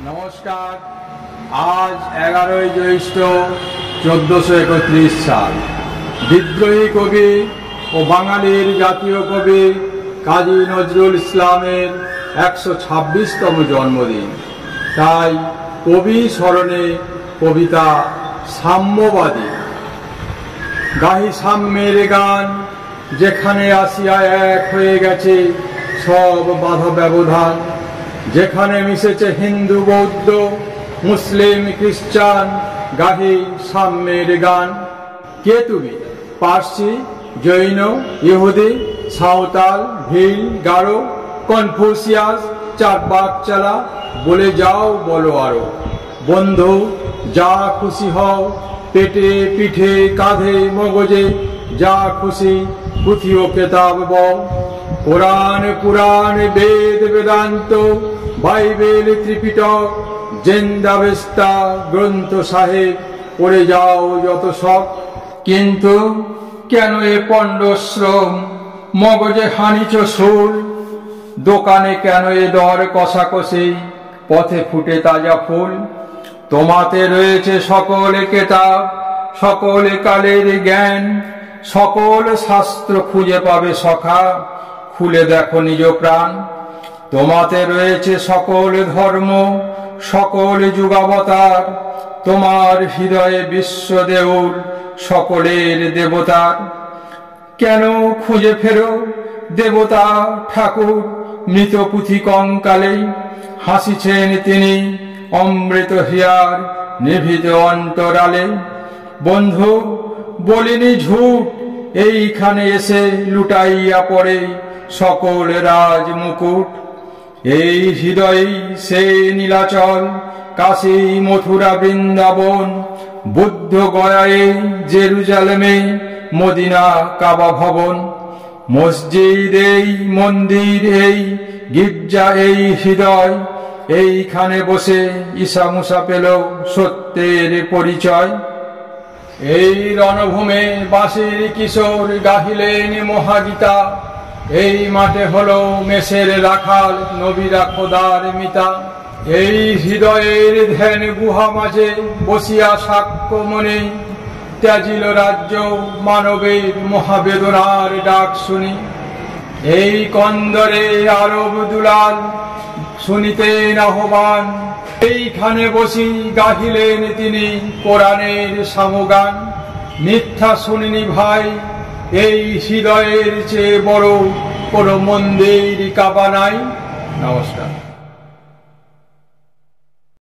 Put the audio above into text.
নমস্কার। আজ 11ই জ্যৈষ্ঠ 1431 সাল। বিদ্রোহী কবি ও বাঙালির জাতীয় কবি কাজী নজরুল ইসলামের 126তম জন্মদিন। তাই কবি স্মরণে কবিতা সাম্যবাদী। গাহি সাম্যের গান, যেখানে আসিয়া এক হয়ে গেছে সব বাধা ব্যবধান, যেখানে মিশেছে হিন্দু বৌদ্ধ মুসলিম খ্রিস্টান, গাহি সাম্যের গান। কে তুমি? পার্সি, জৈন, ইহুদি, সাঁওতাল, ভিল, গারো, কনফুসিয়াস, চারবাক চালা, বলে যাও বলো আরো। বন্ধু যা খুশি হও, পেটে পিঠে কাঁধে মগজে যা খুশি পুঁথি ও কেতাব বও। কোরআন পুরাণ বেদ বেদান্ত বাইবেল ত্রিপিটক জেন্দাবেস্তা গ্রন্থ সাহেব পড়ে যাও যত শখ। কিন্তু কেন এ পণ্ডশ্রম, মগজে হানিচ সুর? দোকানে কেন এ দর কষাকষি, পথে ফুটে তাজা ফুল? তোমাতে রয়েছে সকল কেতাব, সকল কালের জ্ঞান, সকল শাস্ত্র খুঁজে পাবে সখা, খুলে দেখো নিজ প্রাণ। তোমাতে রয়েছে সকল ধর্ম, সকল যুগাবতার, তোমার হৃদয়ে বিশ্ব দেউল সকলের দেবতার। কেন খুঁজে ফেরো দেবতা ঠাকুর মৃত পুঁথি কঙ্কালে? হাসিছেন তিনি অমৃত হিয়ার নিভৃত অন্তরালে। বন্ধু বলিনি ঝুট, এইখানে এসে লুটাইয়া পড়ে সকল রাজ মুকুট। এই হৃদয়ে সে নীলাচল, কাশী মথুরা বৃন্দাবন, বুদ্ধ গয়ায় জেরুজালেমে মদিনা কাবা ভবন। মসজিদ এই, মন্দির এই, গির্জা এই হৃদয়, এইখানে বসে ঈশা মুসা পেল সত্যের পরিচয়। এই রণভূমে বাঁশির কিশোর গাহিলেন মহাগীতা, এই মাঠে হলো মেষের রাখাল নবীরা খোদার মিতা। এই হৃদয়ের ধ্যান গুহা মাঝে বসিয়া সাক্ষ্য মনে, ত্যাজিল রাজ্য মানবের মহাবেদনার ডাক শুনি। এই কন্দরে আরব দুলাল শুনিতেন আহ্বান, এইখানে বসি গাহিলেন তিনি কোরআনের সামগান। মিথ্যা শুনিনি ভাই, এই হৃদয়ের চেয়ে বড় কোনো মন্দির কাবা নাই। নমস্কার।